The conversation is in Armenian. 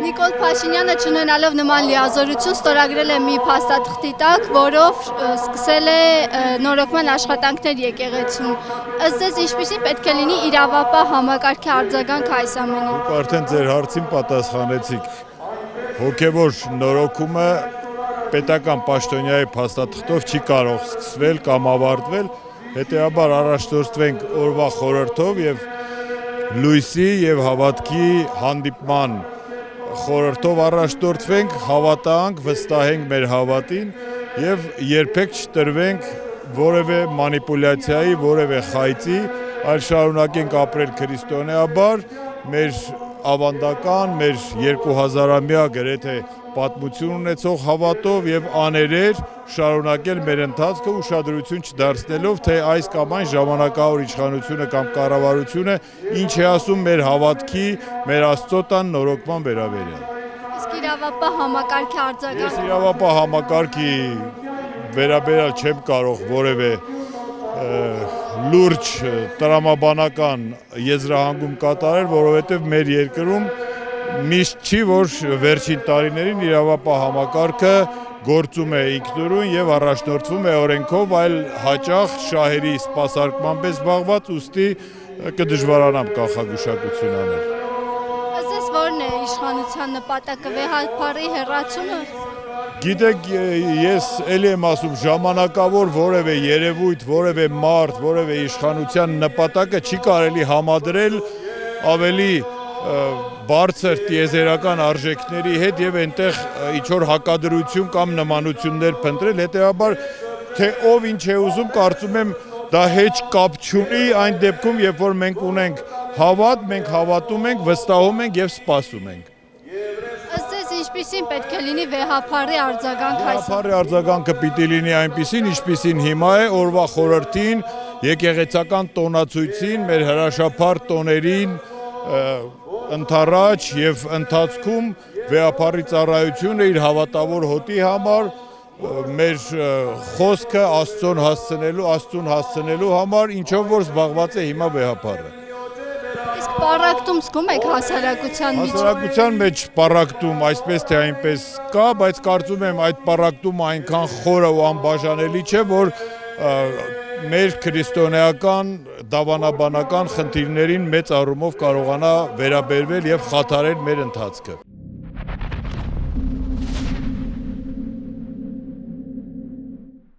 Նիկոլ Փաշինյանը չունենալով նման լիազորություն ստորագրել է մի փաստաթղթի տակ, որով սկսել է նորոգման աշխատանքներ եկեղեցում։ Ըստ ձեզ ինչպիսի պետք է լինի իրավապահ համակարգի արձագանք այս ամենին։ Դուք արդեն ձեր հարցին պատասխանեցիք։ Հոգևոր նորոգումը պետական պաշտոնյայի փաստաթղթով չի կարող սկսվել կամ ավարտվել, հետեւաբար առաջնորդվենք օրվա խորհրդով եւ լույսի եւ հավատքի հանդիպման խորհրդով առաջնորդվենք, հավատանք, վստահենք մեր հավատին եւ երբեք չտրվենք որևէ մանիպուլյացիայի, որևէ խայծի, այլ շարունակենք ապրել քրիստոնեաբար, մեր ավանդական, մեր 2000-ամյա գրեթե պատմություն ունեցող հավատով եւ աներեր շարունակել մեր ընթացքը ուշադրություն չդարձնելով, թե այս կամ այն ժամանակավոր իշխանությունը կամ կառավարությունը ինչ է ասում մեր հավատքի, մեր Աստծո տան նորոգման վերաբերյալ։ Իսկ իրավապահ համակարգի արձագանք։ Ես իրավապահ համակարգի վերաբերյալ չեմ կարող որևէ լուրջ տրամաբանական եզրահանգում կատարել, որովհետև մեր երկրում միշտ չի, որ վերջին տարիներին իրավապահ համակարգը գործում է ինքնուրույն եւ առաջնորդվում է օրենքով, այլ հաճախ շահերի սպասարկման պես զբաղված, ուստի կդժվարանամ կանխագուշակություն անել։ Ըստ ձեզ ո՞րն է իշխանության նպատակը, վեհապարի հեռացումը։ Գիտեք, ես էլի եմ ասում, ժամանակավոր որևէ երևույթ, որևէ մարդ, որևէ իշխանության նպատակը չի կարելի համադրել ավելի բարձր տիեզերական արժեքների հետ եւ այնտեղ ինչ-որ հակադրություն կամ նմանություններ փնտրել, հետեւաբար թե ով ինչ է ուզում, կարծում եմ դա հեչ կապ չունի այն դեպքում, երբ որ մենք ունենք հավատ, մենք հավատում ենք, վստահում ենք եւ սպասում ենք։ Ինչպիսին պետք է լինի վեհապարի արձագանք այս։ Վեհապարի արձագանքը պիտի լինի այնպիսին, ինչպիսին հիմա է օրվա խորհրդին, եկեղեցական տոնացույցին, մեր հրաշափառ տոներին ընթառաջ եւ ընթացքում վեհապարի ծառայությունը իր հավատավոր հոտի համար, մեր խոսքը Աստծուն հասցնելու համար, ինչով որ զբաղված է հիմա վեհապարը։ Իսկ պառակտում զգում եք հասարակության մեջ։ Հասարակության մեջ պառակտում այսպես թե այնպես կա, բայց կարծում եմ այդ պառակտումը այնքան խորը ու անբաժանելի չէ, որ մեր քրիստոնեական դավանաբանական խնդիրներին մեծ առումով կարողանա վերաբերվել եւ խաթարել մեր ընթացքը։